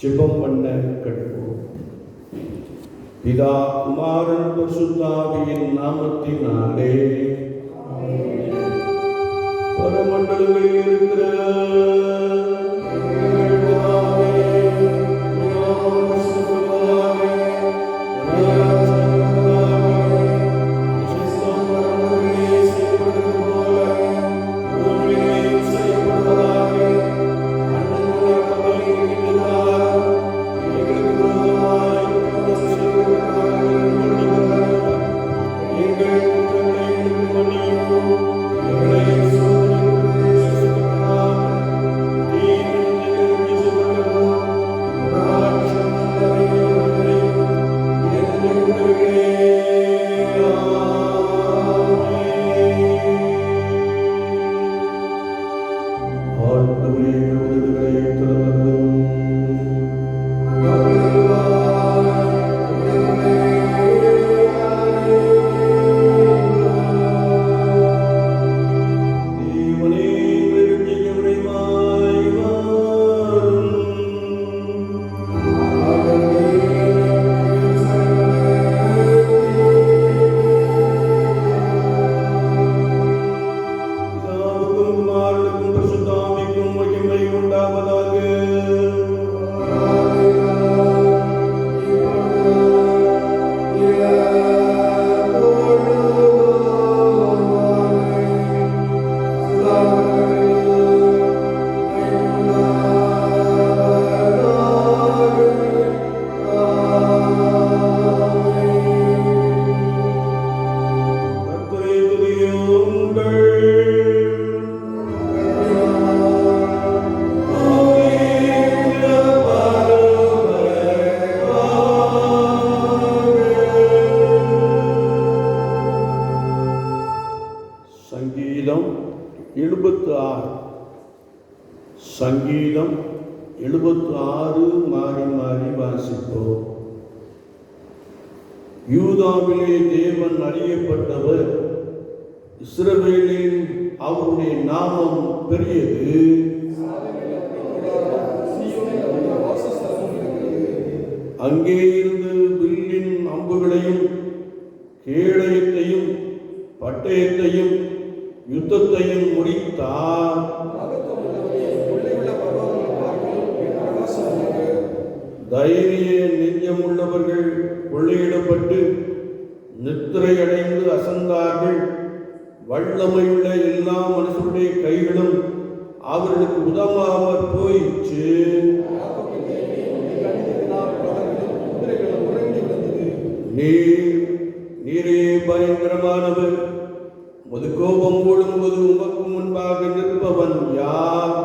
ஜெபம் பண்ண கற்போம். பிதா குமாரன் பரிசுத்த ஆவியின் நாமத்தினாலே பரமண்டலங்களில் இருக்கிற சங்கீதம் 76 மாறி மாறி வாசிப்போம். யூதாவிலே தேவன் அறியப்பட்டவர், இஸ்ரவேலில் அவருடைய நாமம் பெரியது. அங்கே இருந்து வில்லின் அம்புகளையும் கேடயத்தையும் பட்டயத்தையும் யுத்தத்தையும் முடித்தார். தைரிய நெஞ்சமுள்ளவர்கள் கொள்ளையிடப்பட்டு நித்திரையடைந்து அசந்தார்கள். வல்லமையுள்ள எல்லா மனுஷருடைய கைகளும் அவர்களுக்கு உதவாமற் போயிற்று. நீரே பயங்கரமானவர், உமது கோபம் ஒழுங்குவது உமக்கு முன்பாக நிற்பவன் யார்?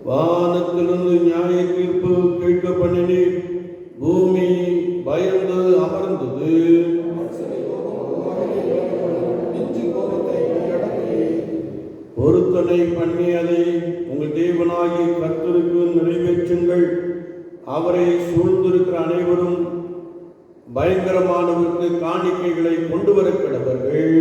வானத்திலிருந்து நியாய தீர்ப்பு கேட்க பண்ணினீர், பூமி பயந்து அமர்ந்தது. பொருத்தனை பண்ணி அதை உங்கள் தேவனாகிய கர்த்தருக்கு நிறைவேற்றுங்கள். அவரை சூழ்ந்திருக்கிற அனைவரும் பயங்கரமானவருக்கு காணிக்கைகளை கொண்டு வர கடவர்கள்.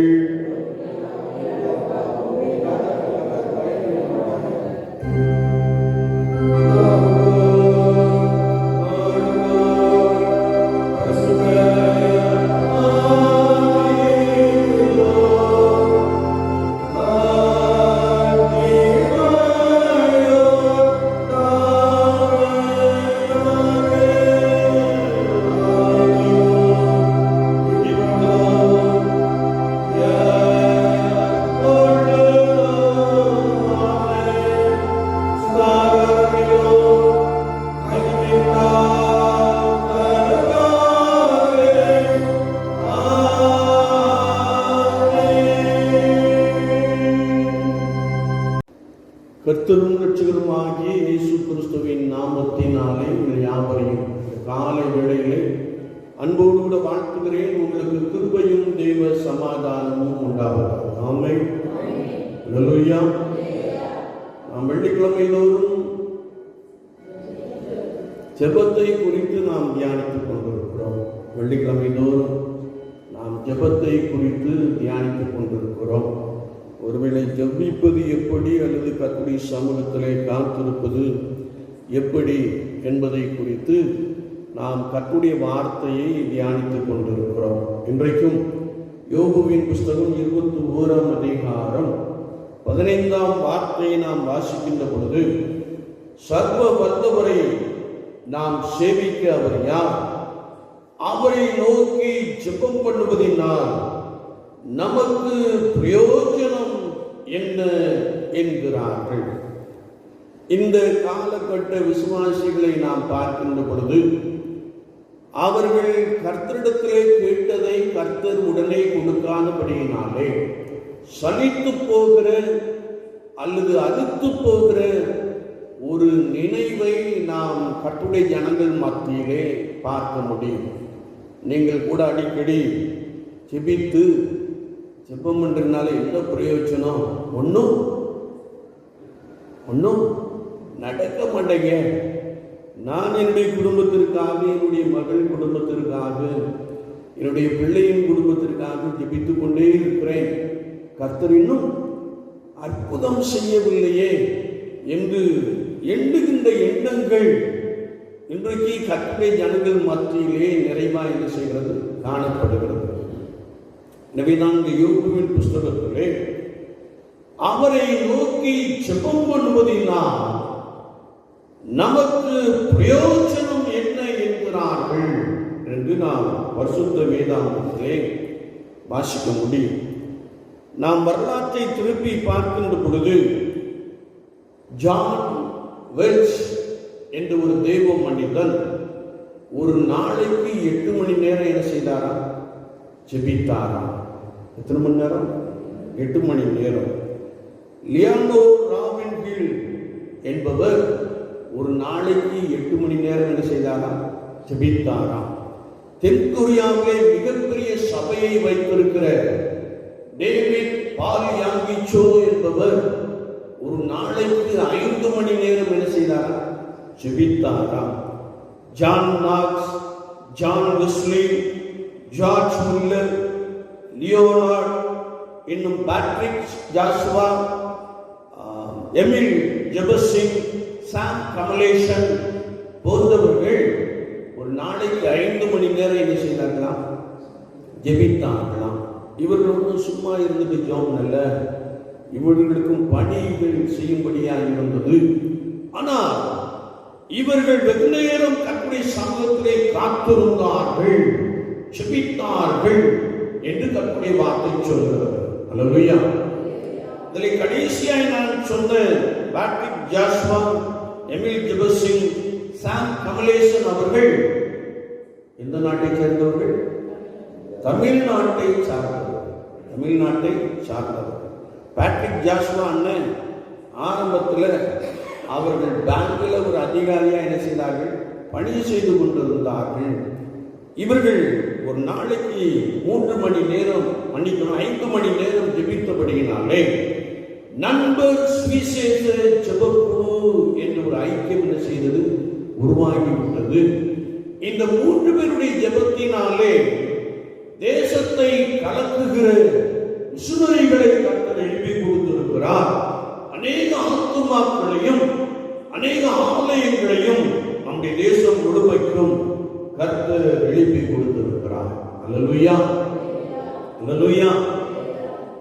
கர்த்தரும் இரட்சகருமாகிய இயேசு கிறிஸ்துவின் நாமத்தினாலே உங்கள் யாவரையும் காலை வேளையிலே அன்போடு கூட வாழ்த்துகிறேன். உங்களுக்கு கிருபையும் தேவ சமாதானமும் உண்டாவதாக. ஆமென். அல்லேலூயா. நாம் வெள்ளிக்கிழமை தோறும் ஜெபத்தை குறித்து நாம் தியானித்துக் கொண்டிருக்கிறோம். வெள்ளிக்கிழமை தோறும் நாம் ஜெபத்தை குறித்து தியானித்துக் கொண்டிருக்கிறோம். ஒருவேளை ஒருவேளை ஜெபிப்பது எப்படி அல்லது கர்த்தருடைய சமூகத்திலே காத்திருப்பது எப்படி என்பதை குறித்து நாம் கர்த்தருடைய வார்த்தையை தியானித்துக் கொண்டிருக்கிறோம். இன்றைக்கும் யோபுவின் புஸ்தகம் 21ஆம் அதிகாரம் 15ஆம் வார்த்தையை நாம் வாசிக்கின்ற பொழுது, சர்வ வல்லவரை நாம் சேவிக்க அவர் யார்? அவரை நோக்கி ஜெபம் பண்ணுவதினால் நமக்கு பிரயோஜனம் என்ன என்கிறார்கள். இந்த காலகட்ட விசுவாசிகளை நாம் பார்க்கின்ற பொழுது, அவர்கள் கர்த்தரிடத்திலே கேட்டதை கர்த்தர் உடனே கொடுக்காதபடியினாலே சலித்து போகிற அல்லது அழுத்து போகிற ஒரு நினைவை நாம் கர்த்தருடைய ஜனங்கள் மத்தியிலே பார்க்க முடியும். நீங்கள் கூட அடிக்கடி ஜெபித்து ஜெபம் பண்றதுனால என்ன பிரயோஜனம்? ஒன்றும் நடக்க மாட்டேங்க. நான் என்னுடைய குடும்பத்திற்காக, என்னுடைய மகள் குடும்பத்திற்காக, என்னுடைய பிள்ளையின் குடும்பத்திற்காக ஜெபித்து கொண்டே இருக்கிறேன். கர்த்தர் இன்னும் அற்புதம் செய்யவில்லையே என்று எண்ணுகின்ற எண்ணங்கள் இன்றைக்கு கர்த்தருடைய ஜனங்கள் மத்தியிலே நிறைவாக என்ன செய்கிறது? காணப்படுகிறது. எனவே தான் யோபுவின் புஸ்தகத்திலே அவரை நோக்கி ஜெபம் பண்ணுவதினால் நமக்கு பிரயோஜனம் என்ன என்கிறார்கள் என்று நாம் பரிசுத்த வேதாகமத்திலே வாசிக்க முடியும். நாம் வரலாற்றை திருப்பி பார்க்கின்ற பொழுது, ஜான் வெல்ச் என்ற ஒரு தேவ மனிதன் ஒரு நாளைக்கு 8 மணி நேரம் என்ன செய்தாரா? ஜெபித்தாராம். எத்தனை மணி நேரம்? 8 மணி நேரம். லியாண்டோ ராபின்ஹில் என்பவர் ஒரு நாளைக்கு 8 மணி நேரம் என்ன செய்தாராம்? ஜெபித்தாராம். தென்கொரியாவிலே மிகப்பெரிய சபையை வைத்திருக்கிற டேவிட் பாலியாங்கிச்சோ என்பவர் ஒரு நாளைக்கு 5 மணி நேரம் என்ன செய்தாராம்? ஜெபித்தாராம். John Knox, John Wesley, George Muller, Leonard, இன்னும் பேட்ரிக் ஜாசுவா, எமில் ஜெபசிங், சாம் கமலேஷன் போன்றவர்கள் ஒரு நாளைக்கு 5 மணி நேரம் என்ன செய்தார்களாம்? ஜெபித்தார்களாம். இவர்கள் சும்மா இருந்துட்டு ஜெபம் அல்ல, இவர்களுக்கும் பணிகள் செய்யும்படியாக இருந்தது. ஆனால் இவர்கள் வெகு நேரம் கர்த்தருடைய சமூகத்திலே காத்திருந்தார்கள், ஜெபித்தார்கள் என்று கர்த்தருடைய வார்த்தை சொல்கிறது. அல்லேலூயா. இதில் கடைசியாய் நான் சொன்ன பேட்ரிக் ஜாசுவா, எமில் ஜெபசிங், சாம் கமலேசன் அவர்கள் எந்த நாட்டை சேர்ந்தவர்கள்? தமிழ்நாட்டை சார்ந்தவர். பேட்ரிக் ஜாசுவா அண்ணன் ஆரம்பத்தில் அவர்கள் பேங்கில் ஒரு அதிகாரியாக என்ன செய்தார்கள்? பணி செய்து கொண்டிருந்தார்கள். இவர்கள் ஒரு நாளைக்கு 3 மணி நேரம் 5 மணி நேரம் ஜெபித்தபடியினாலே நண்பர் சுவிசேஷ ஜெபக்குழு என்ற ஒரு ஐக்கியம் என்ன செய்தது? உருவாகிவிட்டது. இந்த 3 பேருடைய ஜெபத்தினாலே தேசத்தை கலக்குகிற மிஷனரிகளை கர்த்தர் எழுப்பி கொடுத்திருக்கிறார். அநேக ஆத்துமாக்களையும் அநேக ஆலயங்களையும் நம்முடைய தேசம் முழுமைக்கும் கர்த்தர் எழுப்பி கொடுத்திருக்கிறார். அல்லேலூயா, அல்லேலூயா.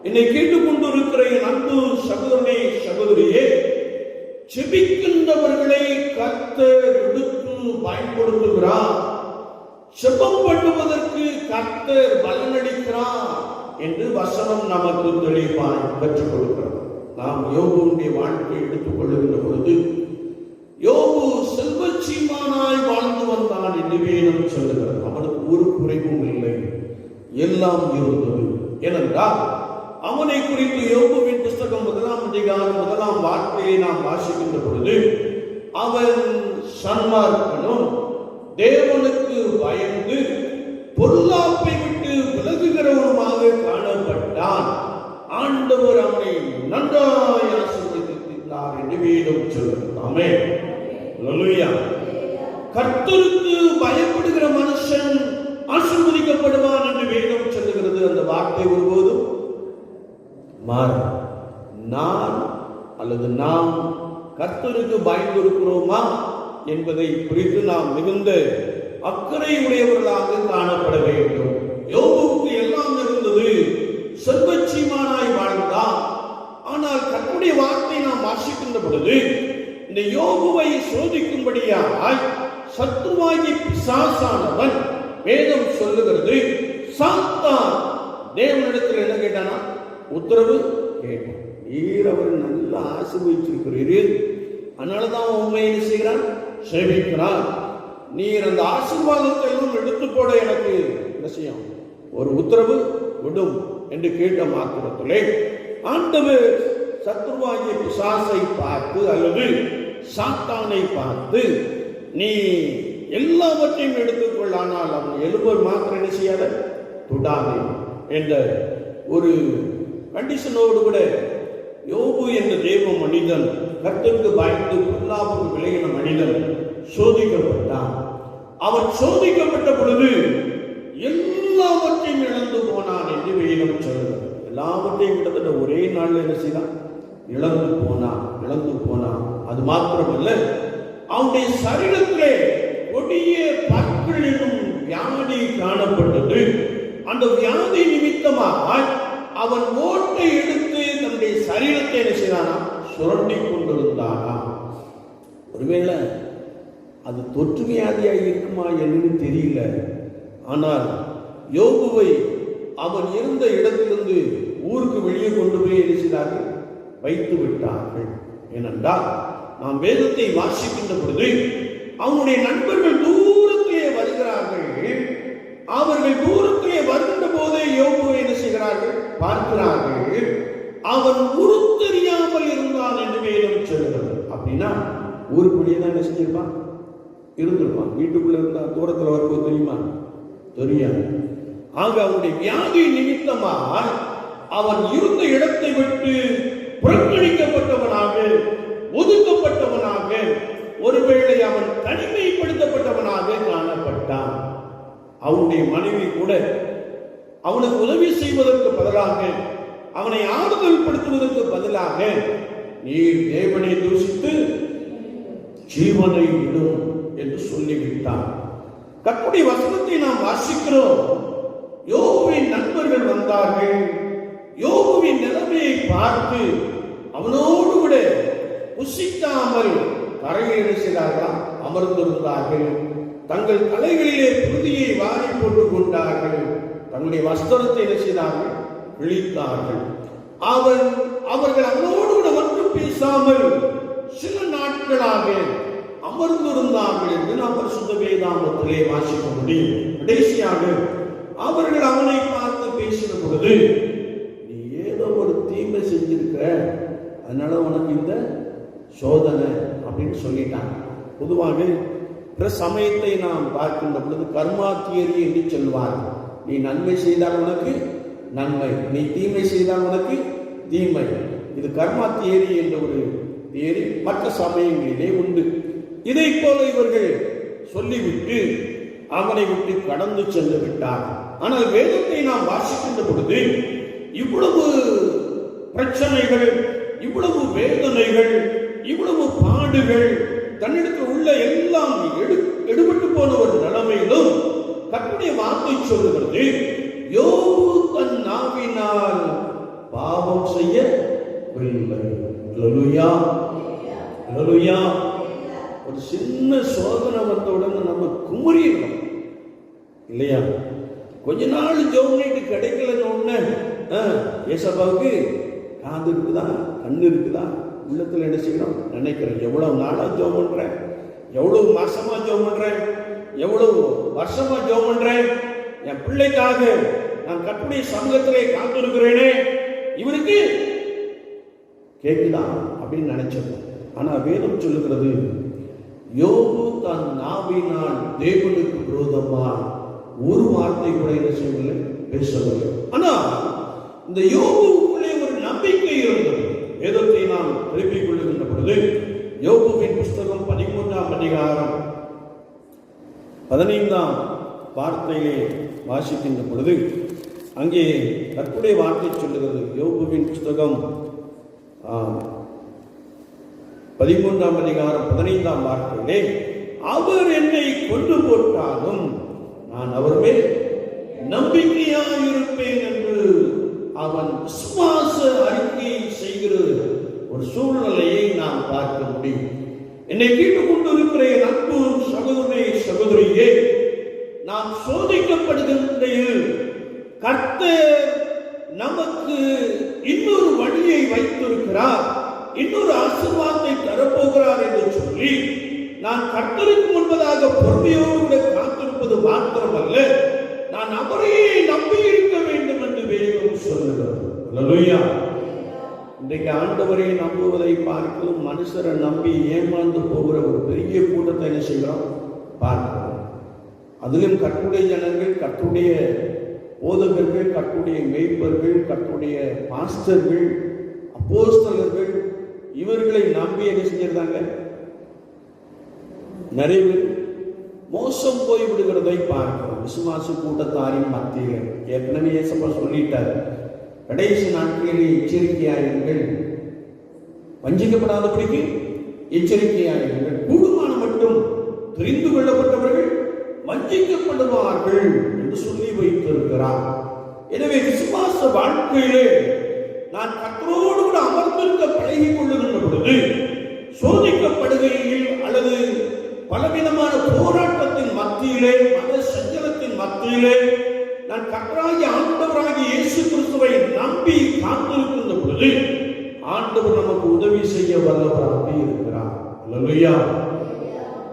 என்னை கேட்டுக்கொண்டிருக்கிற என் அன்பு சகோதரனே, சகோதரியே, ஜெபிக்கின்றவர்களை கர்த்தர் எடுத்து பயன்படுத்துகிறார். ஜெபம் பண்ணுவதற்கு கர்த்தர் பலனளிக்கிறார் என்று வசனம் நமக்கு தெளிவாய் கற்றுக் கொடுக்கிறது. நாம் யோபுடைய வாழ்க்கையை எடுத்துக் கொள்ளுகின்ற பொழுது, யோபு செல்வச்சீமானாய் வாழ்ந்து வந்தான் என்று வேதம் சொல்லுகிறது. அவனுக்கு ஒரு குறைவும் இல்லை, எல்லாம் இருந்தது. ஏனென்றால் அவனை குறித்து யோபுவின் புஸ்தகம் 1ஆம் அதிகாரம் 1ஆம் வார்த்தையை நாம் வாசிக்கின்ற பொழுது, அவன் சன்மார்க்கனும் தேவனுக்கு பயந்து பொல்லாப்பை விட்டு விலகுகிறவனுமாக காணப்பட்டான். ஆண்டவர் அவனை நன்றாய் ஆசீர்வதித்தார் என்று வேதம் சொல்லுகிறது. ஆமென். அல்லேலூயா. கர்த்தருக்கு பயப்படுகிற மனுஷன் ஆசீர்வதிக்கப்படுவான் என்று வேதம் சொல்லுகிறது. அந்த வார்த்தை ஒருபோதும் மாற நான் அல்லது நாம் கர்த்தருக்கு பயந்திருக்கிறோமா என்பதை குறித்து நாம் மிகுந்த அக்கறை உடையவர்களாக காணப்பட வேண்டும். யோபுவுக்கு எல்லாம் இருந்தது, செல்வச்சீமானாய் வாழ்ந்தான். ஆனால் கர்த்தருடைய வார்த்தை நாம் வாசிக்கின்ற பொழுது இந்த யோபுவை சோதிக்கும்படியாய் சத்துருவாகி பிசாசானவன் வேதம் சொல்லுகிறது, சாத்தான் தேவனிடத்தில் என்ன கேட்டானா? உத்தரவு கேட்டான். நீர் அவர் நல்லா ஆசீர்வதிச்சிருக்கிறீர், அதனாலதான் உண்மை என்ன செய்கிறான்? சேவிக்கிறான். நீர் அந்த ஆசீர்வாதத்தை எல்லாம் எடுத்து போட எனக்கு என்ன செய்யும்? ஒரு உத்தரவு விடும் என்று கேட்ட மாத்திரத்திலே ஆண்டவர் சத்துருவாகிய பிசாசை பார்த்து அல்லது சாத்தானை பார்த்து, நீ எல்லாவற்றையும் எடுத்துக்கொள், ஆனால் அவன் எலும்பர் மாத்திரம் என்ன செய்யாத, தொடாதே என்ற ஒரு கண்டிஷனோடு கூட யோபு என்ற தேவ மனிதன், கர்த்தருக்கு பயந்து பொல்லாப்புக்கு விலகின மனிதன் சோதிக்கப்பட்டான். அவன் சோதிக்கப்பட்ட பொழுது எல்லாவற்றையும் இழந்து போனான் என்று வேதம் சொல்கிறது. எல்லாவற்றையும் கிட்டத்தட்ட ஒரே நாள்ல என்ன செய்தான்? இழந்து போனான். அது மாத்திரமல்ல, அவனுடைய சரீரத்திலே கொடிய பற்கள் என்னும் வியாதி காணப்பட்டது. அந்த வியாதி நிமித்தமாக அவன் ஓட்டை எடுத்து தன்னுடைய சரீரத்தை என்ன செய்தானா? சுரண்டி கொண்டிருந்தானா. ஒருவேளை அது தொற்று வியாதியாக இருக்குமா என்று தெரியல. ஆனால் யோபுவை அவன் இருந்த இடத்திலிருந்து ஊருக்கு வெளியே கொண்டு போய் என்ன செய்தார்கள்? வைத்து விட்டார்கள். ஏனென்றால் நாம் வேதத்தை வாசிக்கின்ற பொழுது அவனுடைய நண்பர்கள் தூரத்திலே வருகிறார்கள். அவர்கள் தூரத்திலே வருகின்ற போதே யோபுவை என்ன செய்கிறார்கள்? பார்க்கிறார்கள். அவன் உருத்தெரியாமல் இருந்தான் என்று வேதம் சொல்கிறது. அப்படின்னா ஊருக்குள்ளேயே தான் என்ன செஞ்சிருப்பான்? இருந்திருப்பான். வீட்டுக்குள்ள இருந்தா தூரத்தில் வரும்போது தெரியுமா? தெரியாது. ஆக அவனுடைய வியாதி நிமித்தமாக அவன் இருந்த இடத்தை விட்டு புறக்கணிக்கப்பட்டவனாக, ஒதுக்கப்பட்டவனாக, ஒருவேளை அவன் தனிமைப்படுத்தப்பட்டவனாக காணப்பட்டான். அவனுடைய மனைவி கூட அவனுக்கு உதவி செய்வதற்கு பதிலாக, அவனை ஆறுதல் படுத்துவதற்கு பதிலாக, நீர் தேவனை தூஷித்து ஜீவனை விடும் என்று சொல்லிவிட்டான். கர்த்தருடைய வசனத்தை நாம் வாசிக்கிறோம். யோபுவின் நண்பர்கள் வந்தார்கள். யோபுவின் நிலைமையை பார்த்து அவனோடு கூட புசிக்காமல் கரையில் செய்தார்களாம், அமர்ந்திருந்தார்கள். தங்கள் தலைகளிலே புழுதியை வாரி போட்டுக் கொண்டார்கள். தங்களுடைய வஸ்திரத்தை என்ன செய்தார்கள்? விழித்தார்கள். அவர்கள் அவனோடு கூட ஒன்றும் பேசாமல் சில நாட்களாக அமர்ந்திருந்தார்கள் என்று நாம் பரிசுத்த வேதாகமத்திலே வாசிக்க முடியும். கடைசியாக அவர்கள் அவனை பார்த்து பேசின பொழுது, நீ ஏதோ ஒரு தீமை செஞ்சிருக்க, அதனால உனக்கு இந்த சோதனை அப்படின்னு சொல்லிட்டாங்க. பொதுவாக சமயத்தை நாம் பார்க்கின்ற பொழுது கர்மா தியரி என்று சொல்வார்கள். நீ நன்மை செய்தால் உனக்கு நன்மை, நீ தீமை செய்தால் உனக்கு தீமை. இது கர்மா தியரி என்ற ஒரு தியரி மற்ற சமயங்களிலே உண்டு. இதை போல இவர்கள் சொல்லிவிட்டு அவனை விட்டு கடந்து சென்று விட்டார். ஆனால் வேதத்தை நாம் வாசிக்கின்ற பொழுது இவ்வளவு பிரச்சனைகள், இவ்வளவு வேதனைகள், இவ்வளவு பாடுகள், தன்னிடத்தில் உள்ள எல்லாம் எடுபட்டு போன ஒரு நிலைமையிலும் கர்த்தருடைய வார்த்தை சொல்லுகிறது, யோபு தன் நாவினால் பாவம் செய்யவில்லை. அல்லேலூயா, அல்லேலூயா. ஒரு சின்ன சோதனை வந்தவுடன் நம்ம குமுறிடணும் இல்லையா? கொஞ்ச நாள் ஜோம்னிட்டு கிடைக்கலன்னு ஒண்ணு ஏசப்பாவுக்கு காது இருக்குதா, கண்ணு இருக்குதா, உள்ளத்துல என்ன செய்யணும் நினைக்கிறேன். எவ்வளவு நாளா ஜோம் பண்றேன், எவ்வளவு மாசமா ஜோம் பண்றேன், எவ்வளவு வருஷமா ஜோம் பண்றேன், என் பிள்ளைக்காக நான் கர்த்தருடைய சமூகத்திலே காத்திருக்கிறேனே, இவருக்கு கேட்குதா அப்படின்னு நினைச்சது. ஆனா வேதம் சொல்லுகிறது, யோபு தன் நாவினால் தேவனுக்கு விரோதமா ஒரு வார்த்தை கூட என்ன செய்யவில்லை, பேசவில்லை. ஆனா இந்த யோபுக்குள்ளே ஒரு நம்பிக்கை இருந்தது. வேதத்தை நாம் திருப்பிக் கொள்ளுகின்ற பொழுது யோபுவின் புஸ்தகம் 13ஆம் அதிகாரம் 15ஆம் வார்த்தையிலே வாசிக்கின்ற பொழுது அங்கே கர்த்தருடைய வார்த்தை சொல்லுகிறது. யோபுவின் புஸ்தகம் 13ஆம் அதிகாரம் 15ஆம் வார்த்தையிலே, அவர் என்னை கொண்டு போட்டாலும் நான் அவர் மேல் நம்பிக்கையாயிருப்பேன் என்று அவன் விசுவாச அறிக்கையை செய்கிற ஒரு சூழ்நிலையை நாம் பார்க்க முடியும். என்னை கேட்டுக்கொண்டிருக்கிற என் அன்பு சகோதரனே, சகோதரியே, நாம் சோதிக்கப்படுகின்ற கர்த்தர் நமக்கு இன்னொரு வழியை வைத்திருக்கிறார், இன்னொரு ஆசீர்வாதத்தை தரப்போகிறார் என்று சொல்லி நான் கர்த்தருக்கு முன்பதாக பொறுமையோடு காத்திருப்பது மாத்திரமல்ல, நான் அவரையே நம்பி இருக்க வேண்டும் என்று வேதம் சொல்லுகிறது. அல்லேலூயா. இன்றைக்கு ஆண்டவரை நம்புவதை பார்க்கும் மனுஷரை நம்பி ஏமாந்து போகிற ஒரு பெரிய கூட்டத்தை என்ன செய்கிறோம் பார்க்கிறோம். அதிலும் கர்த்தருடைய ஜனங்கள், கர்த்தருடைய போதகர்கள், கர்த்தருடைய மேய்ப்பர்கள், கர்த்தருடைய பாஸ்டர்கள், அப்போஸ்தலர்கள், இவர்களை நம்பி என்ன செஞ்சிருந்தாங்க? நிறைய பேர் மோசம் போய் விடுகிறதை பார்க்கிறோம். விசுவாச கூட்டத்தாரின் மத்தியில் ஏற்கனவே இயேசப்பா சொல்லிட்டார், கடைசி நாட்களில் எச்சரிக்கையாயிருங்கள், வஞ்சிக்கப்படாதபடிக்கு எச்சரிக்கையாயிருங்கள், கூடுமான மட்டும் தெரிந்து கொள்ளப்பட்டவர்கள் வஞ்சிக்கப்படுவார்கள் என்று சொல்லி வைத்திருக்கிறார். எனவே விசுவாச வாழ்க்கையிலே நான் கர்த்தரோடு கூட அமர்ந்திருக்க பழகிக் கொள்ளுகின்ற பொழுது, சோதிக்கப்படுகையில் அல்லது பலவிதமான போராட்டத்தின் மத்தியிலே, மன சஞ்சலத்தின் மத்தியிலே நான் கர்த்தராகிய ஆண்டவராகிய இயேசு கிறிஸ்துவை நம்பி காத்திருக்கின்ற பொழுது ஆண்டவர் நமக்கு உதவி செய்ய வல்லவராக இருக்கிறார். அல்லேலூயா.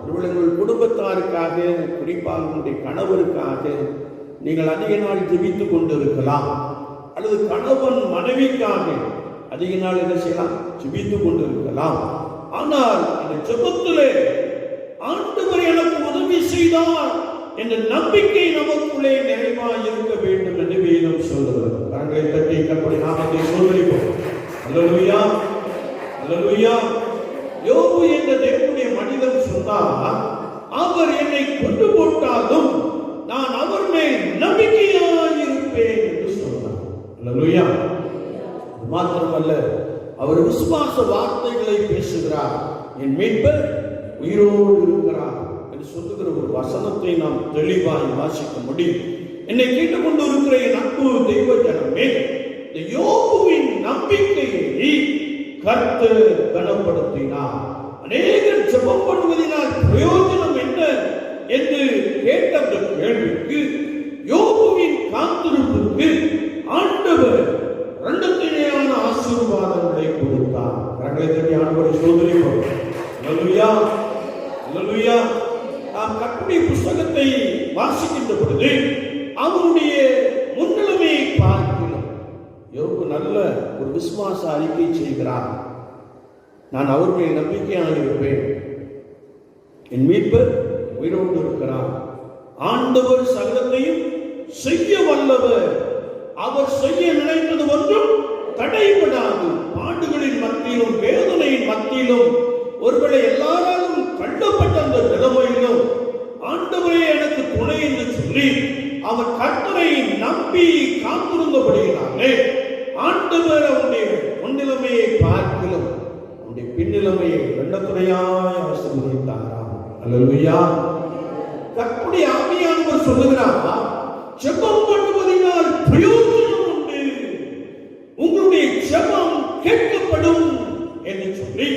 ஒருவேளை உங்கள் குடும்பத்தாருக்காக, குறிப்பாக உங்களுடைய கணவருக்காக நீங்கள் அதிக நாள் ஜெபித்துக் கொண்டிருக்கலாம், அல்லது கணவன் மனைவிக்காக அதிக நாள் என்ன செய்யலாம், ஜெபித்துக் கொண்டிருக்கலாம். ஆனால் இந்த ஜெபத்திலே ஆண்டவர் எனக்கு உதவி செய்தார் என்ற நம்பிக்கை நமக்குள்ளே நிறைவாக இருக்க வேண்டும் என்று வேதம் சொல்கிறது. கரங்களை தட்டி கர்த்தருடைய நாமத்தை ஸ்தோத்திரிப்போம். அல்லேலூயா, அல்லேலூயா. யோபு என்ற தேவனுடைய மனிதன் சொன்னார், அவர் என்னை கொண்டு போட்டாலும் நான் அவர் மேல் நம்பிக்கையாயிருப்பேன் என்று சொன்னார். அல்லேலூயா. மாத்திரமல்ல, அவர் விசுவாச வார்த்தைகளை பேசுகிறார். என் மீட்பர் உயிரோடு இருக்கிறார் என்று சொல்லுகிற ஒரு வசனத்தை நாம் தெளிவாய் வாசிக்க முடியும். என்னை கேட்டுக்கொண்டு இருக்கிற என் அன்பு தெய்வ ஜனமே, இந்த யோபுவின் நம்பிக்கையை கர்த்தர் கனப்படுத்தினார். அநேகர் ஜெபம் பண்ணுவதனால் பிரயோஜனம் என்ன என்று கேட்ட அந்த கேள்விக்கு, யோபுவின் காத்திருப்புக்கு ஆண்டவர் இரண்டத்தினையான ஆசீர்வாதங்களை கொடுத்தார். கரங்களை தட்டி ஆண்டவரை ஸ்தோத்திரிப்போம். அல்லேலூயா, அல்லேலூயா. நாம் கர்த்தருடைய புத்தகத்தை வாசிக்கின்ற பொழுது அவருடைய முன்னிலைமையை பார்க்கிறோம். யோபு நல்ல ஒரு விசுவாச அறிக்கை செய்கிறார். நான் அவர் மேல் நம்பிக்கையாக இருப்பேன், என் மீட்பர் உயிரோடு இருக்கிறார், ஆண்டவர் சகலத்தையும் செய்ய வல்லவர், அவர் செய்ய நினைத்தது ஒன்றும் தடைபடாது. பாடுகளின் மத்தியிலும் வேதனையின் மத்தியிலும் ஒருவேளை எல்லாராலும் கண்டப்பட்ட அந்த நிலைமையிலும் ஆண்டவரே எனக்கு துணை என்று சொல்லி அவர் கர்த்தரை நம்பி காத்திருந்தபடியினாலே ஆண்டவர் அவருடைய முன்னிலைமையை பார்க்கலும் அவருடைய பின்னிலைமையை வெள்ளத்துறையாய் ஆசீர்வதித்தாராம். அல்லேலூயா. கர்த்தருடைய ஆவியானவர் சொல்லுகிறார், ஜெபம் பண்ணுவதனால் பிரயோஜனம் உண்டு, உங்களுடைய ஜெபம் கேட்கப்படும் என்று சொல்லி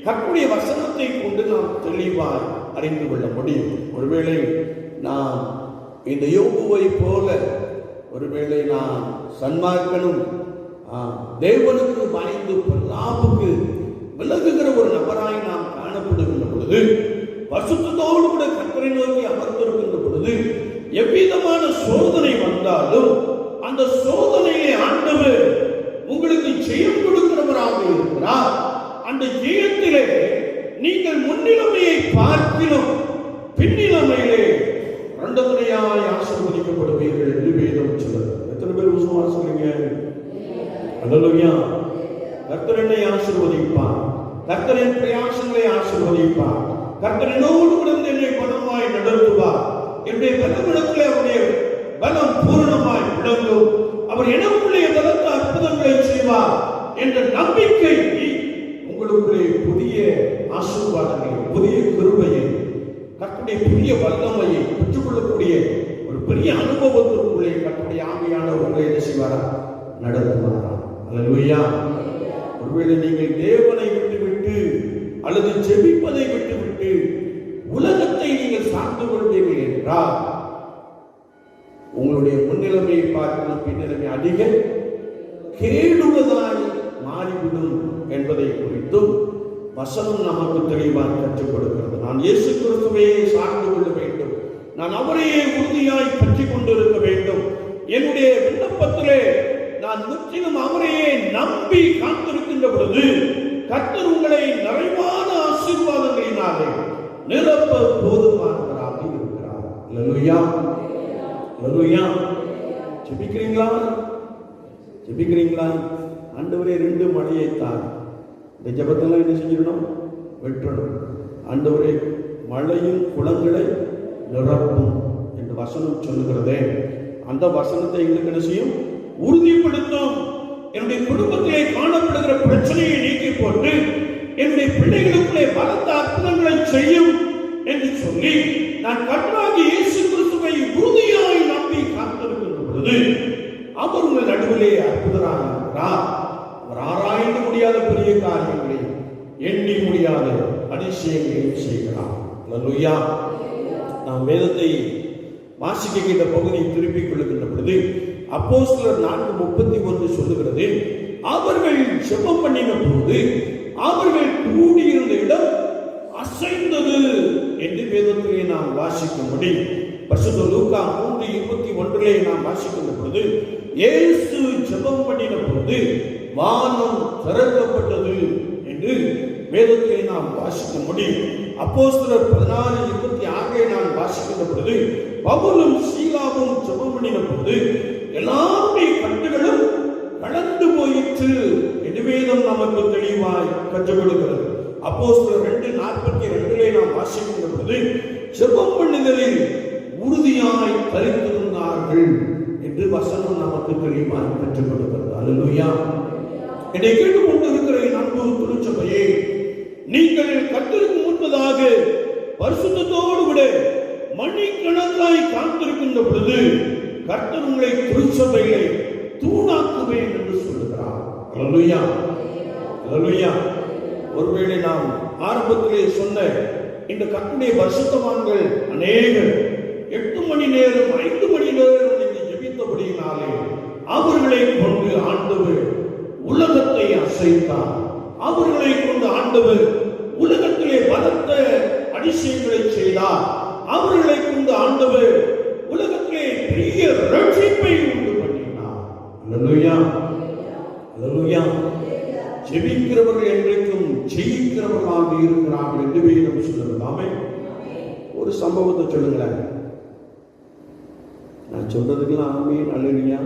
கர்த்தருடைய வசனத்தை கொண்டு நாம் தெளிவாய் அறிந்து கொள்ள முடியும். ஒருவேளை நாம் இந்த யோபுவை போல ஒருவேளை நாம் சன்மார்க்கனும் தேவனுக்கு பயந்து பொல்லாப்புக்கு விலகுகிற ஒரு நபராய் நாம் காணப்படுகின்ற பொழுது, பரிசுத்தத்தோடு கூட கர்த்தரை நோக்கி அமர்ந்திருக்கின்ற பொழுது, எவ்விதமான சோதனை வந்தாலும் அந்த சோதனையை ஆண்டவர் உங்களுக்கு ஜெயம் கொடுக்கிறவராக இருக்கிறார். அந்த ஜெயத்திலே நீங்கள் முன்னிலைமையை பார்க்கிறோம், பின்னிலைமையிலே இரண்டமுறையாய் ஆசீர்வதிக்கப்படுவீர்கள் என்று வேதம் சொல்லுது. எத்தனை பேர் விசுவாசிக்கிறீங்க? அல்லேலூயா. கர்த்தர் என்னை ஆசீர்வதிப்பார், கர்த்தரின் பிரயாசங்களை ஆசீர்வதிப்பார், கர்த்தர் என்னோடு கூட என்னை பலமாய் நடத்துவார், என்னுடைய பலவிடத்திலே அவருடைய பலம் பூரணமாய் விளங்கும், அவர் எனக்குள்ளே பலத்த அற்புதங்களை செய்வார் என்ற நம்பிக்கை உங்களுக்குள்ளே புதிய ஆசீர்வாதங்களை, புதிய கிருபையை, கர்த்தருடைய புதிய வல்லமையை பெற்றுக்கொள்ளக்கூடிய ஒரு பெரிய அனுபவத்திற்குள்ளே கர்த்தருடைய ஆவியானவர் உங்களை என்ன செய்வாரா? நடத்துவாரா? அல்லேலூயா. ஒருவேளை நீங்கள் தேவனை விட்டுவிட்டு அல்லது ஜெபிப்பதை விட்டுவிட்டு உலகத்தை நீங்கள் சார்ந்து கொள்வீர்கள் என்றால் உங்களுடைய முன்னிலைமையை பார்க்கணும், பின்னிலைமை அதிக கேடுவதாய் மாறிவிடும் என்பதை குறித்தும் வசனம் நமக்கு தெளிவாக கற்றுக் கொடுக்கிறது. நான் இயேசு கிறிஸ்துவையே சார்ந்து கொள்ள வேண்டும், நான் அவரையே உறுதியாய் பற்றி கொண்டிருக்க வேண்டும். என்னுடைய விண்ணப்பத்திலே நான் முற்றிலும் அவரையே நம்பி காத்திருக்கின்ற பொழுது கர்த்தர் உங்களை நிறைவான ஆசீர்வாதங்களினாலே நிரப்ப போதுமானவராக இருக்கிறார். அல்லேலூயா, அல்லேலூயா. ஜெபிக்கிறீங்களா? ஜெபிக்கிறீங்களா? ஆண்டவரே 2 மழையை தார். இந்த ஜெபத்தெல்லாம் என்ன செஞ்சிடணும்? வெட்டணும். ஆண்டவரே மழையும் குளங்களை நிரப்பும் என்று வசனம் சொல்லுகிறதே, அந்த வசனத்தை எங்களுக்கு என்ன செய்யும்? உறுதிப்படுத்தும். என்னுடைய குடும்பத்திலே காணப்படுகிற பிரச்சனையை நீக்கி போட்டு என்னுடைய பிள்ளைகளுக்குள்ளே பலத்த அற்புதங்களை செய்யும் என்று சொல்லி நான் கர்த்தராகிய இயேசு கிறிஸ்துவை உறுதியாய் நம்பி காத்திருக்கின்ற பொழுது அவர் உங்கள் நடுவிலே அற்புதராக இருக்கிறார். அவர் ஆராய்ந்து முடியாத பெரிய காரியங்களை, எண்ணி முடியாத அதிசயங்களையும் செய்கிறார். அல்லேலூயா. நாம் வேதத்தை வாசிக்க கேட்ட பகுதியை திருப்பிக் கொள்ளுகின்ற பொழுது அப்போஸ்தலர் 4:31 சொல்லுகிறது, அவர்கள் ஜெபம் பண்ணின போது அவர்கள் கூடியிருந்த இடம் அசைந்தது என்று வேதத்திலே நாம் வாசிக்கும்படி பரிசுத்த லூக்கா 3:21 நாம் வாசிக்கின்ற பொழுது இயேசு ஜெபம் பண்ணின போது வானம் திறக்கப்பட்டது என்று வேதத்திலே நாம் வாசிக்கும்படி அப்போஸ்தலர் 16:26 நாம் வாசிக்கின்ற பொழுது பவுலும் சீலாவும் ஜெபம் பண்ணின போது எல்லாருடைய கட்டுகளும் கடந்து போயிற்று என்று வேதம் நமக்கு தெளிவாய் கற்றுக் கொடுக்கிறது. அப்போஸ்தலர் 2:42 நாம் வாசிக்கின்ற பொழுது ஜெபம் பண்ணுதலில் உறுதியாய் தரித்திருந்தார்கள் என்று வசனம் நமக்கு தெளிவாய் கற்றுக் கொடுக்கிறது. அல்லேலூயா. என்னை கேட்டுக்கொண்டிருக்கிற என் அன்பு திருச்சபையே, நீங்கள் கர்த்தருக்கு முன்பதாக பரிசுத்தத்தோடு விட மணிக்கணக்காய் காத்திருக்கின்ற பொழுது கர்த்தர் உங்களை திருச்சபையை தூணாக்குவேன் என்று சொல்லுகிறார். அல்லேலூயா, அல்லேலூயா. ஒருவேளை நாம் ஆரம்பத்திலே சொன்ன இந்த கர்த்தருடைய பரிசுத்தவான்கள் அநேகர் 8 மணி நேரம் 5 மணி நேரம் நீங்கள் ஜெபித்தபடியினாலே அவர்களை கொண்டு ஆண்டவர் உலகத்தை அசைத்தார். அவர்களை கொண்டு ஆண்டவர் உலகத்திலே பலத்த அதிசயங்களை செய்தார். அவர்களை கொண்டு ஆண்டவர் உலகத்திலே பெரிய ரட்சிப்பை உண்டு பண்ணினார். அல்லேலூயா, அல்லேலூயா. ஜெபிக்கிறவர்கள் என்றைக்கும் ஜெயிக்கிறவர்களாக இருக்கிறார்கள் என்று வேதம் சொல்லுகிறது. ஆமென். ஒரு சம்பவத்தை சொல்லுங்களேன். நான் சொல்றதுக்கெல்லாம் ஆமென், அல்லேலூயா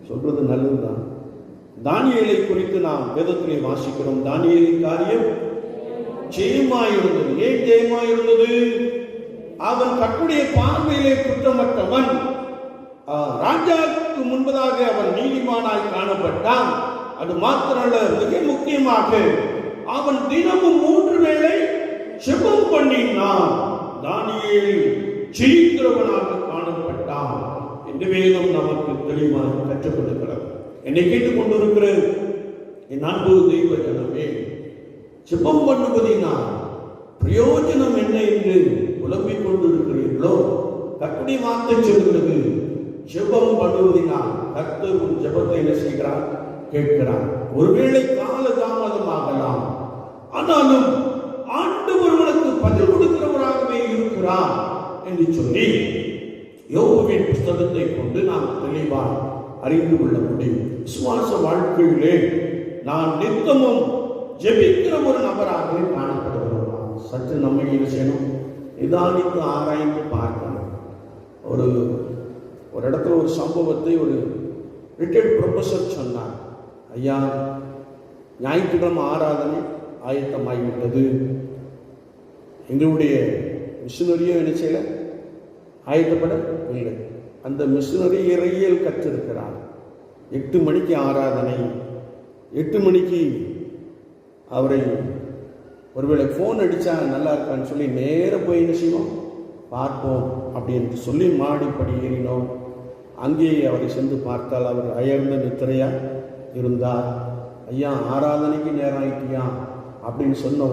சொல்றது நல்லதுதான். தானியேலை குறித்து நாம் வேதத்திலே வாசிக்கிறோம். தானியேலின் காரியம் ஜெயமாயிருந்தது. ஏன் ஜெயமாயிருந்தது? அவன் கர்த்தருடைய பார்வையிலே குற்றமற்றவன். ராஜாவுக்கு முன்பதாக அவன் நீதிமானாய் காணப்பட்டான். அது மாத்திரமல்ல, மிக முக்கியமாக அவன் தினமும் 3 வேளை ஜெபம் பண்ணினான். தானியேல் ஜெயிக்கிறவனாக காணப்பட்டான் என்று வேதம் நமக்கு தெளிவாக கற்றுக் கொடுக்கிறது. என்னை கேட்டுக் கொண்டிருக்கிற என் அன்பு தெய்வ ஜனமே, ஜெபம் பண்ணுவதினால் பிரயோஜனம் என்ன என்று புலம்பிக் கொண்டிருக்கிறீர்களோ, கர்த்தருடைய வார்த்தை சொல்கிறது, ஜெபம் பண்ணுவதினால் கர்த்தர் உன் ஜெபத்தை என்ன செய்கிறார்? கேட்கிறார். ஒருவேளை கால தாமதமாகலாம், ஆனாலும் ஆண்டவர் உனக்கு பதில் கொடுக்கிறவராகவே இருக்கிறார் என்று சொல்லி யோபுவின் புஸ்தகத்தை கொண்டு நாம் தெளிவாக அறிந்து கொள்ள முடியும். விசுவாச வாழ்க்கையிலே நான் நித்தமும் ஜெபிக்கிற ஒரு நபராக காணப்படுகிறோம். சற்று நம்ம என்ன செய்யணும்? நிதானித்து ஆராய்ந்து பார்க்கணும். ஒரு இடத்துல ஒரு சம்பவத்தை ஒரு ரிட்டையர்ட் ப்ரொஃபஸர் சொன்னார். ஐயா, ஞாயிற்றுக்கிழமை ஆராதனை ஆயத்தமாகிவிட்டது. எங்களுடைய மிஷினரியும் என்ன செய்யல, ஆயத்தப்படவில்லை. அந்த மிஷினரி இறையியல் கற்றிருக்கிறார். 8 மணிக்கு ஆராதனை, 8 மணிக்கு அவரை ஒருவேளை ஃபோன் அடித்தா நல்லா இருக்கான்னு சொல்லி நேராக போய் என்ன செய்வோம், பார்ப்போம் அப்படின்னு சொல்லி மாடிப்படி ஏறினோம். அங்கேயே அவரை சென்று பார்த்தால் அவர் அயர்ந்த நித்திரையாக இருந்தார். ஐயா, ஆராதனைக்கு நேரம் ஆகிட்டியா அப்படின்னு சொன்ன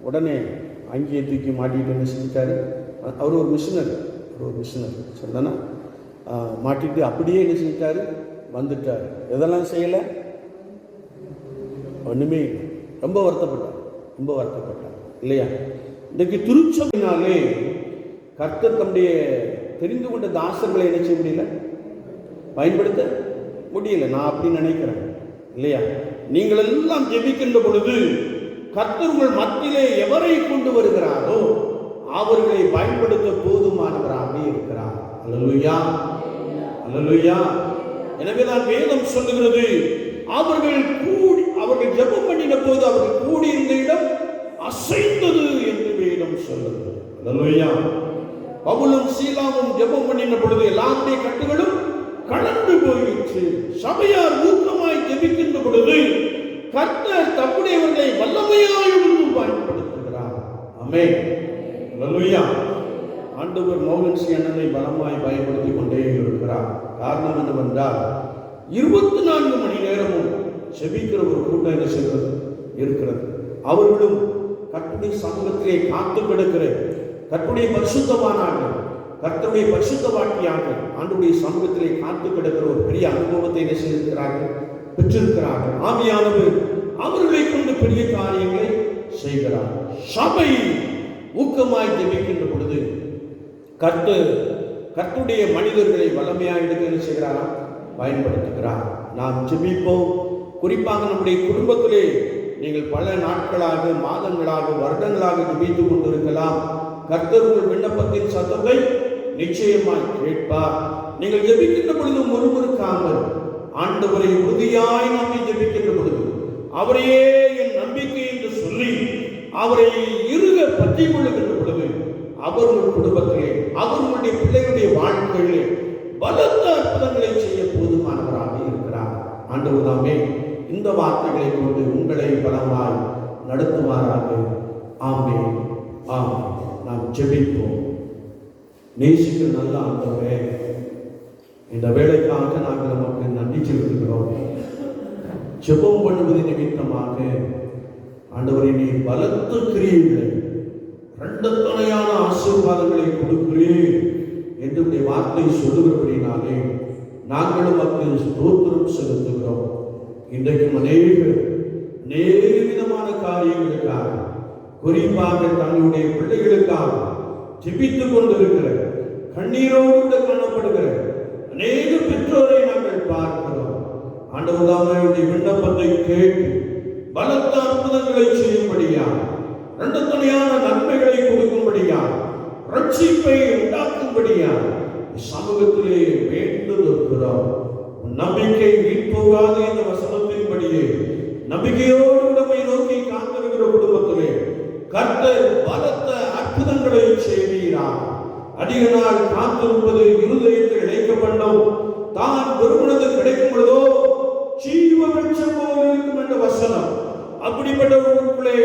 உடனே அங்கேயே தூக்கி மாட்டிட்டு என்ன செஞ்சுட்டாரு. அவர் ஒரு மிஷினர் சரிதானா, மாட்டிட்டு அப்படியே என்ன செஞ்சிட்டாரு, வந்துட்டார். எதெல்லாம் செய்யலை, ஒன்றுமே இல்லை. ரொம்ப வருத்தப்பட்டார் இல்லையா? இன்றைக்கு திருச்சபையினாலே கர்த்தர் தம்முடைய தெரிந்து கொண்ட தாசர்களை என்ன செய்ய முடியல, பயன்படுத்த முடியல. நான் அப்படி நினைக்கிறேன் இல்லையா? நீங்கள் எல்லாம் ஜெபிக்கின்ற பொழுது கர்த்தர் உங்கள் மத்தியிலே எவரை கொண்டு வருகிறாரோ அவர்களை பயன்படுத்த போதுமானவராக இருக்கிறார். அல்லேலூயா, அல்லேலூயா. எனவேதான் வேதம் சொல்லுகிறது, அவர்கள் ஜெபம் பண்ணின போது அவர்கள் கூடியிருந்த இடம் அசைந்தது என்று வேதம் சொல்லுகிறது. அல்லேலூயா. பவுலும் சீலாவும் ஜெபம் பண்ணின பொழுது எல்லாருடைய கட்டுகளும் கலந்து போயிற்று. சபையார் ஊக்கமாய் ஜெபிக்கின்ற பொழுது கர்த்தர் தம்முடையவர்களை வல்லமையாய் பயன்படுத்துகிறார். ஆமென். அல்லேலூயா. ஆண்டவர் மோகன்சி அண்ணனை பலமாய் பயன்படுத்திக் கொண்டே இருக்கிறார். காரணம் என்னவென்றால் 24 மணி நேரமும் செபிக்கிற ஒரு கூட்டம் என்ன செய்கிறது இருக்கிறது. அவர்களும் கர்த்தருடைய சமூகத்திலே காத்து கிடக்கிற கர்த்தருடைய பரிசுத்தவானார்கள், கர்த்தருடைய பரிசுத்த வாக்கியார்கள் ஆண்டவருடைய சமூகத்திலே காத்து கிடக்கிற ஒரு பெரிய அனுபவத்தை என்ன செய்திருக்கிறார்கள், பெற்றிருக்கிறார்கள். ஆவியானவர் அவர்களை கொண்டு பெரிய காரியங்களை செய்கிறார். சபை ஊக்கமாய் ஜெபிக்கின்ற பொழுது கர்த்தருடைய மனிதர்களை வல்லமையாக எடுக்க என்ன செய்கிறாரா, பயன்படுத்துகிறார். நாம் ஜெபிப்போம். குறிப்பாக நம்முடைய குடும்பத்திலே நீங்கள் பல நாட்களாக, மாதங்களாக, வருடங்களாக ஜெபித்துக் கொண்டிருக்கலாம். கர்த்தர் உங்கள் விண்ணப்பத்தின் சத்தத்தை நிச்சயமாய் கேட்பார். நீங்கள் ஜெபிக்கின்ற பொழுது முறுமுறுக்காமல் ஆண்டவரை உறுதியாய் நம்பி ஜெபிக்கின்ற பொழுது அவரையே என் நம்பிக்கை என்று சொல்லி அவரை இறுக பற்றி கொள்ளுகின்ற பொழுது அவர் உங்கள் குடும்பத்திலே, அவர் உங்களுடைய பிள்ளைகளுடைய வாழ்க்கையிலே பலத்த அற்புதங்களை செய்ய போதுமானவராக இருக்கிறார். ஆண்டவர் தாமே இந்த வார்த்தைகளை கொண்டு உங்களை பலமாய் நடத்துவாராக. ஆமென், ஆமென். நாம் ஜெபிப்போம். நேசிக்கிற நல்ல ஆண்டவரே, இந்த வேலைக்காக நாங்கள் நமக்கு நன்றி செலுத்துகிறோம். ஜெபம் பண்ணுவது நிமித்தமாக ஆண்டவரை நீர் பலத்த கிரியைகளை, இரண்டத்தனையான ஆசீர்வாதங்களை கொடுக்கிறேன் என்று வார்த்தை சொல்லுகிறபடினாலே நாங்களும் மக்கள் ஸ்தோத்திரம் செலுத்துகிறோம். இன்றைக்கும் அநேக விதமான காரியங்களுக்காக, குறிப்பாக தங்களுடைய பிள்ளைகளுக்காக ஜெபித்துக் கொண்டிருக்கிற, கண்ணீரோடு காணப்படுகிற அநேக பெற்றோரை நாங்கள் பார்க்கிறோம். ஆண்டவருடைய விண்ணப்பத்தை கேட்டு பலத்த அற்புதங்களை செய்யும்படியா, இரண்டத்தனையான நன்மைகளை கொடுக்கும்படியா, ரட்சிப்பை உண்டாக்கும்படியா சமூகத்திலே வேண்டுகிறோம். நம்பிக்கை வீண்போகாத இந்த வசனத்தின்படியே நம்பிக்கையோடு உடமை நோக்கி காத்திருக்கிற குடும்பத்திலே கர்த்தர் பலத்த அற்புதங்களை செய்கிறார். அதிக நாள் காத்திருப்பது இருதயத்தில் இணைக்கப்பட்டோம். தான் ஒருவனது கிடைக்கும் பொழுதோ ஜீவ விருட்சம் போல் இருக்கும் என்ற வசனம் அப்படிப்பட்டவர்களுக்குள்ளே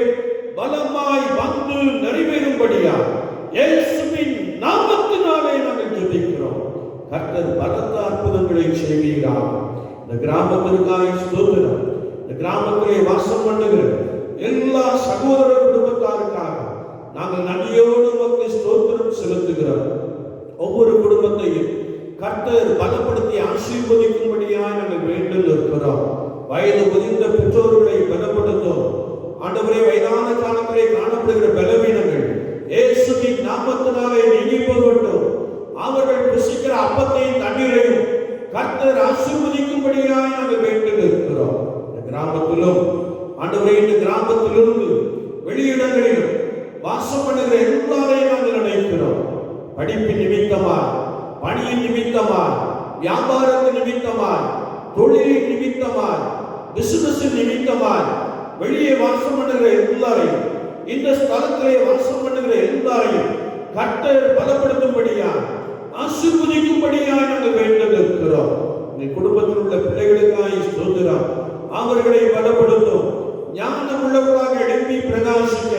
பலமாய் வந்து நிறைவேறும்படியா இயேசுவின் நாமத்தினாலே நாங்கள் ஜெபிக்கிறோம். கர்த்தர் பலத்த அற்புதங்களை செய்கிறார். இந்த கிராமத்திற்காக ஸ்தோத்திரம். இந்த கிராமத்திலே வாசம் பண்ணுகிற எல்லா சகோதர குடும்பத்தாருக்காக நாங்கள் நன்றியோடு மக்கள் ஸ்தோத்திரம் செலுத்துகிறோம். ஒவ்வொரு குடும்பத்தையும் கர்த்தர் பலப்படுத்தி ஆசீர்வதிக்கும்படியாக நாங்கள் வேண்டும் இருக்கிறோம். வயது முதிர்ந்த பெற்றோர்களை பலப்படுத்தும். ஆண்டவரே, வயதான காலத்திலே காணப்படுகிற பலவீனங்கள் இயேசுவின் நாமத்தினாலே நீங்கி போகட்டும். அவர்கள் புசிக்கிற அப்பத்தையும் தண்ணீரையும் கர்த்தர் ஆசீர்வதிக்கும்படியாக நாங்கள் வேண்டும் இருக்கிறோம். இந்த கிராமத்திலும் ஆண்டவரே, இந்த கிராமத்திலிருந்து வெளியிடங்களிலும் வாசம் பண்ணுகிற எல்லாரையும் நாங்கள் நினைக்கிறோம். படிப்பின் நிமித்தமாய், பணியின் நிமித்தமாய், வியாபாரத்தின் நிமித்தமாய், தொழிலின் நிமித்தமாய், பிசினஸின் நிமித்தமாய் வெளியே வாசம் பண்ணுகிற எல்லாரையும், இந்த ஸ்தலத்திலே வாசம் பண்ணுகிற எல்லாரையும் கர்த்தர் பலப்படுத்தும்படியா, ஆசீர்வதிக்கும்படியா நாங்கள் வேண்டும் இருக்கிறோம். இந்த குடும்பத்தில் உள்ள பிள்ளைகளுக்காக ஸ்தோத்திரம். அவர்களை பலப்படுத்தும். ஞானம் உள்ளவர்களாக எழுப்பி பிரகாசிக்க,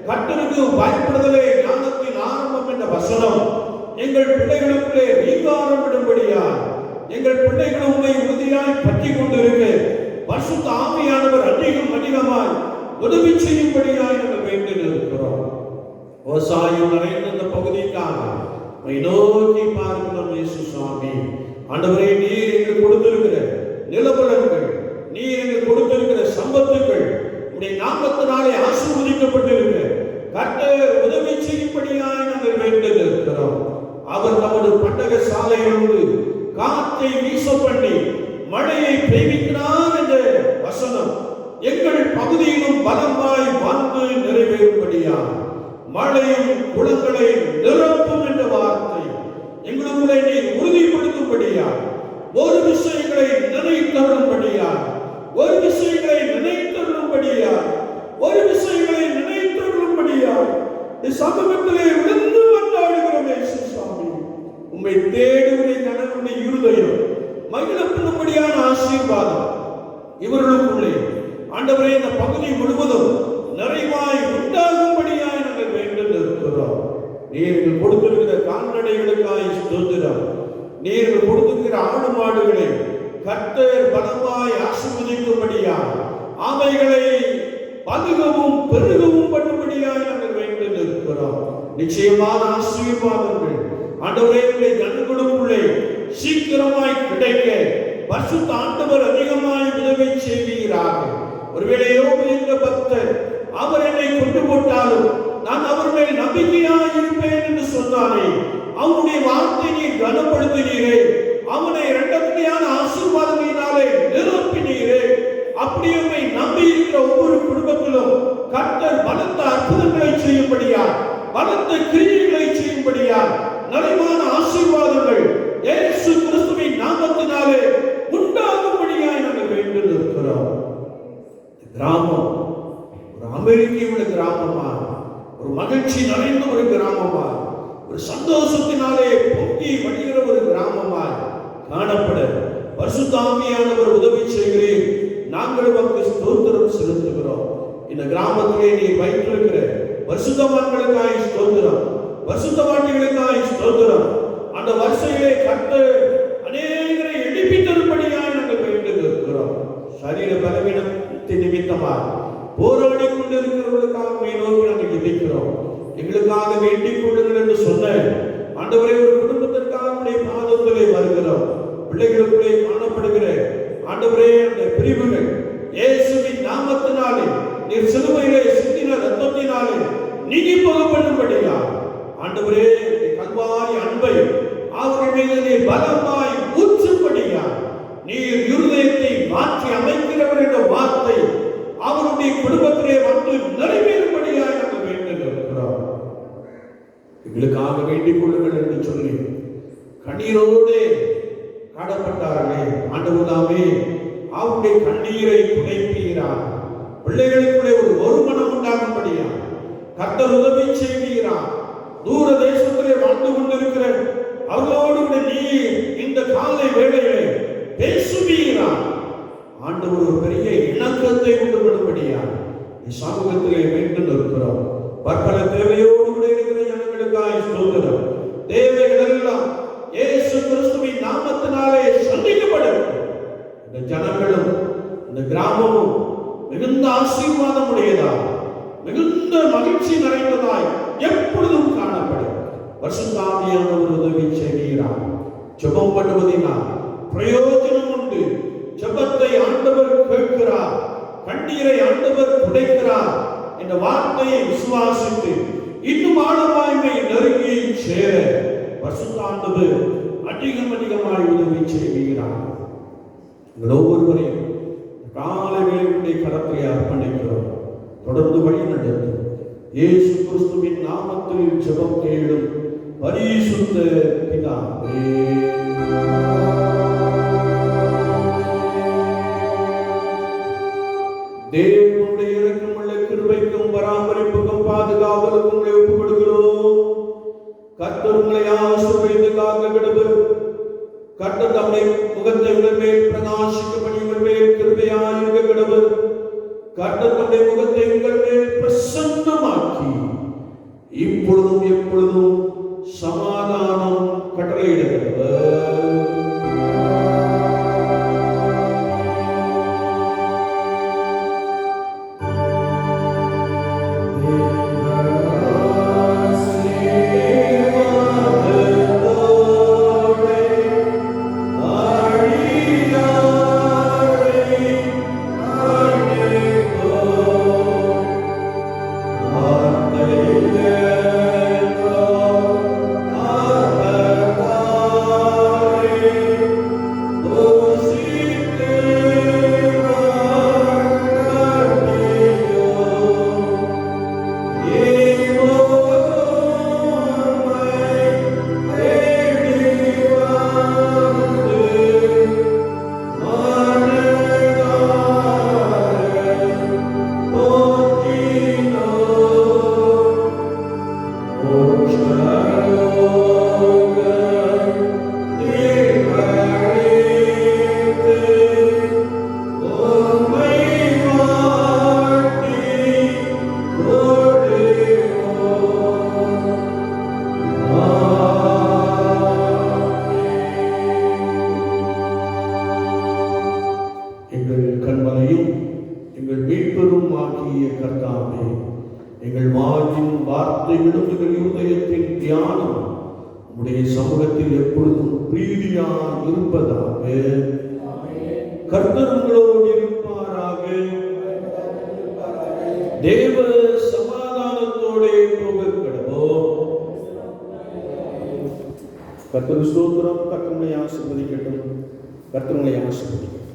கர்த்தருக்கு பயப்படுதலே ஞானத்தின் ஆரம்பம் என்ற வசனம் எங்கள் பிள்ளைகளுக்குள்ளே ரீங்காரம் விடும்படியா, எங்கள் பிள்ளைகள் உண்மை உறுதியாய் பற்றி கொண்டிருக்க பரிசுத்த ஆவியானவர் அதிகமாய் உதவி செய்யும்படியாய் நாங்கள் வேண்டி இருக்கிறோம். விவசாயம் நிறைந்த இந்த பகுதிக்காக நோக்கி பார்க்கிறோம். இயேசு சுவாமி, ஆண்டவரே, நீர் எங்களுக்கு கொடுத்திருக்கிற நிலபலன்கள், நீர் எங்களுக்கு கொடுத்திருக்கிற சம்பத்துகள் உடைய நாமத்தினாலே ஆசீர்வதிக்கப்பட்டிருக்க கர்த்தர் உதவி செய்யும்படியாய் நாங்கள் வேண்டி இருக்கிறோம். அவர் தமது பண்டக சாலையிலிருந்து காற்றை வீச பண்ணி மழையை பெய்விக்கிறார் என்ற வசனம் எங்கள் பகுதியிலும் பலமாய் வந்து நிறைவேறும்படியா, மழையும் குளங்களை நிரப்பும் என்ற வார்த்தை எங்களுக்குள்ளே நீர் உறுதிப்படுத்தும்படியா, ஒரு விஷயங்களை நினைத்தருளும்படியா, ஒரு விஷயங்களை நினைத்தருளும்படியா, ஒரு விஷயங்களை நினைத்தருளும்படியா சமூகத்திலே விழுந்து வந்தாடுகிறோம். இயேசு சுவாமி, உம்மை தேடுவதை கணவனுடைய இருதயம் மகிழப்படும்படியான ஆசீர்வாதம் இவர்களுக்குள்ளே ஆண்டவரே இந்த பகுதி முழுவதும் நிறைவாய் உண்டாகும்படியாய் நாங்கள் வேண்டும் இருக்கிறோம். நீர்கள் கொடுத்திருக்கிற கால்நடைகளுக்காய் ஸ்தோத்திரம். நீர்கள் கொடுத்திருக்கிற ஆடு மாடுகளை கர்த்தர் பலமாய் ஆசீர்வதிக்கும்படியாய், அவைகளை பதுகவும் பெருகவும் பண்ணும்படியாய் நாங்கள் வேண்டும் இருக்கிறோம். நிச்சயமான ஆசீர்வாதங்கள் ஆண்டவரே ஜனங்களுக்குள்ளே சீக்கிரமாய் கிடைக்க பரிசுத்த ஆண்டவர் அதிகமாய் உதவி செய்வீராக. ஒருவேளை யோபு என்ற பக்தர், அவர் என்னை கொண்டு போட்டாலும் நான் அவர் மேல் நம்பிக்கையாய் இருப்பேன் என்று சொன்னானே, அவனுடைய வார்த்தை நீர் கனப்படுத்தினீரே, அவனை இரண்டபடியான ஆசீர்வாதங்களினாலே நிரப்பினீரே. அப்படியே நம்பி இருக்கிற ஒவ்வொரு குடும்பத்திலும் கர்த்தர் பலத்த அற்புதங்களை செய்யும்படியா, பலத்த கிரியைகளை செய்யும்படியா, நிறைவான ஆசீர்வாதங்கள் இயேசு கிறிஸ்துவின் நாமத்தினாலே உண்டாகும்படியாய் நாங்கள் வேண்டிக் இருக்கிறோம். கிராமம் ஒரு அமைதிக்கு உள்ள கிராமமா, ஒரு மகிழ்ச்சி நிறைந்த ஒரு கிராமமா, ஒரு சந்தோஷத்தினாலே பொங்கி வழிகிற ஒரு கிராமமா காணப்பட பரிசுத்த ஆவியானவர் உதவி செய்கிறேன். நாங்கள் உமக்கு ஸ்தோத்திரம் செலுத்துகிறோம். இந்த கிராமத்திலே நீ வைத்திருக்கிற பரிசுத்தவான்களுக்காய் ஸ்தோத்திரம், பரிசுத்தவான்களுக்காய் ஸ்தோத்திரம். அந்த வரிசையிலே கர்த்தர் அநேகரை எழுப்பி தரும்படியாய் நாங்கள் வேண்டிக் இருக்கிறோம். சரீர பலவீனத்தின் நிமித்தமாக போராடி கொண்டிருக்கிறவர்களுக்காக நோக்கி நாங்கள் ஜெபிக்கிறோம். எங்களுக்காக வேண்டிக் கொள்ளுங்கள் என்று சொன்ன ஆண்டவரே, ஒரு குடும்பத்திற்காக உடைய பாதத்திலே வருகிறோம். பிள்ளைகளுக்குள்ளே காணப்படுகிற ஆண்டவரே அந்த பிரிவுகள் இயேசுவின் நாமத்தினாலே நீர் சிலுவையிலே சிந்தின ரத்தத்தினாலே நீங்கி போகப்படும்படியா, ஆண்டவரே கல்வாரி அன்பை அவர்கள் மீது நீர் பலமாய் ஊற்றும்படியா, நீர் இருதயத்தை மாற்றி அமைக்கிறவர் என்ற வார்த்தை அவருடைய குடும்பத்திலே வந்து நிறைவேறும்படியாய் நாங்கள் வேண்டிக் இருக்கிறோம். எங்களுக்காக வேண்டிக் கொள்ளுங்கள் என்று சொல்லி கண்ணீரோடு காணப்பட்டார்களே, ஆண்டவராமே அவருடைய கண்ணீரை துடைப்பீரார். பிள்ளைகளுக்குள்ளே ஒரு ஒருமனம் உண்டாகும்படியா கர்த்தர் உதவி செய்வீரார். தூர தேசத்திலே வாழ்ந்து கொண்டிருக்கிற அவர்களோடு நீ இந்த காலை வேளையிலே பேசுவீரார். ஆண்டவர் ஒரு பெரிய இணக்கத்தை உண்டு பண்ணும்படியா சமூகத்திலே வேண்டும் இருக்கிறோம். பற்பல தேவையோடு கூட இருக்கிற ஜனங்களுக்காய் ஸ்தோத்திரம். தேவைகள் எல்லாம் இயேசு கிறிஸ்துவின் நாமத்தினாலே சந்திக்கப்படும். இந்த ஜனங்களும் இந்த கிராமமும் மிகுந்த ஆசீர்வாதம் உடையதாய், மிகுந்த மகிழ்ச்சி நிறைந்ததாய் எப்பொழுதும் காணப்படும். பரிசுத்த ஆவியானவர் உதவி செய்கிறார். ஜெபம் பண்ணுவதினால் பிரயோஜனம் உண்டு. ஜெபத்தை ஆண்டவர் கேட்கிறார், கண்ணீரை ஆண்டவர் துடைக்கிறார் என்ற வார்த்தையை விசுவாசித்து இன்னும் ஆழமாய்மை நெருங்கி சேர பரிசுத்த ஆண்டவர் அதிகமாய் உதவி செய்கிறார். ஒவ்வொருவரையும் காலை வேளையுடைய கரத்தை அர்ப்பணிக்கிறோம். தொடர்ந்து வழி நடத்தும் இயேசு கிறிஸ்துவின் நாமத்தில் ஜெபம் கேளும் பரிசுத்த பிதாவே. தேவனுடைய இரக்கமுள்ள கிருபைக்கும் பராமரிப்புக்கும் பாதுகாவலுக்கும் உங்களை ஒப்புக் கொடுக்கிறோம். கர்த்தர் உங்களை ஆசீர்வதித்து காக்க கடவுள். கர்த்தர் தம்முடைய முகத்தை உங்கள் மேல் பிரகாசிக்கப்படி உங்கள் மேல் கிருபையாயிருக்க கடவுள். கர்த்தர் தம்முடைய முகத்தை உங்கள் மேல் பிரசன்னமாக்கி இப்பொழுதும் எப்பொழுதும் சமாதானம் கட்டளையிடுகிறவர். எங்கள் வாயின் வார்த்தைகளும் எங்கள் இருதயத்தின் தியானம் உம்முடைய சமூகத்தில் எப்பொழுதும் பிரீதியாய் இருப்பதாக. கர்த்தர் உங்களோடு இருப்பாராக. தேவ சமாதானத்தோடு போக கடவோம். கர்த்தர் ஸ்தோத்திரம். கர்த்தரை ஆசீர்வதிக்கட்டும். கர்த்தரை ஆசீர்வதிக்கட்டும்.